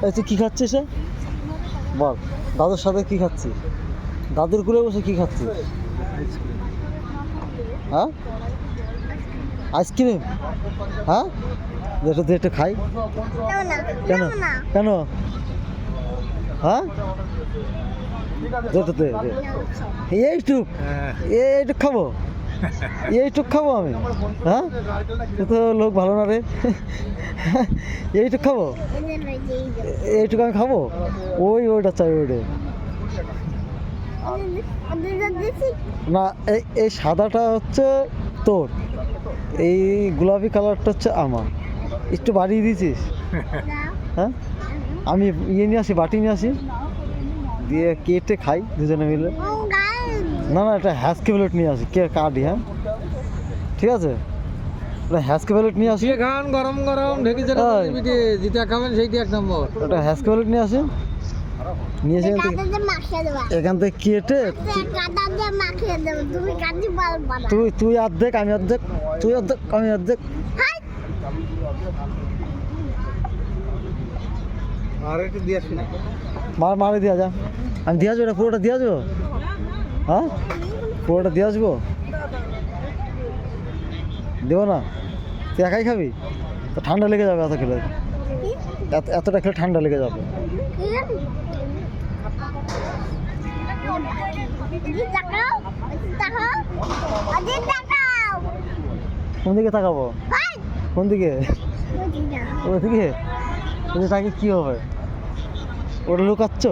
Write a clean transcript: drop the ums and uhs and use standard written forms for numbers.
এই তুই কী খাচ্ছিস রে? বল, দাদুর সাথে কী খাচ্ছিস? দাদুর কুলে বসে কী খাচ্ছিস? হ্যাঁ, আইসক্রিম? হ্যাঁ, যেটা দিয়ে একটু খাই। কেন কেন? হ্যাঁ, যেটাতে এইটুক এইটুক খাবো, এইটুক খাবো আমি? হ্যাঁ, তো লোক ভালো না রে। এইটুক খাবো, এইটুক আমি খাবো? ওইটা চাই, ওইটা না। এই সাদাটা হচ্ছে তোর, এই গোলাপি কালারটা হচ্ছে আমার। একটু বাড়িয়ে দিয়েছিস? হ্যাঁ, আমি ইয়ে নিয়ে আসি, বাটি নিয়ে আসি, দিয়ে কেটে খাই দুজনে মিলে। না না, এটা হ্যাসকে প্লেট নিয়ে আসি, কে কাটি? হ্যাঁ, ঠিক আছে, এটা হ্যাসকে প্লেট নিয়ে আসি। খান গরম গরম ঢেকে যেটা খাবেন সেইটি এক নম্বর। ওটা হ্যাসকে প্লেট নিয়ে আসি, নিয়ে এসে এখান থেকে কেটে তুই অর্ধেক আমি অর্ধেক, তুই অর্ধেক আমি অর্ধেক। মারে দিয়ে যা, আমি দিয়ে আসবো, এটা পুরোটা দিয়ে আসবো। হ্যাঁ, পুরোটা দিয়ে আসবো, দেবো না? তুই একাই খাবি তো ঠান্ডা লেগে যাবে, এত খেলে, এতটা খেলে ঠান্ডা লেগে যাবে। কোন দিকে তাকাবো? কোন দিকে? ওদিকে? তাকে কি হবে? ওটা লুকাচ্ছ?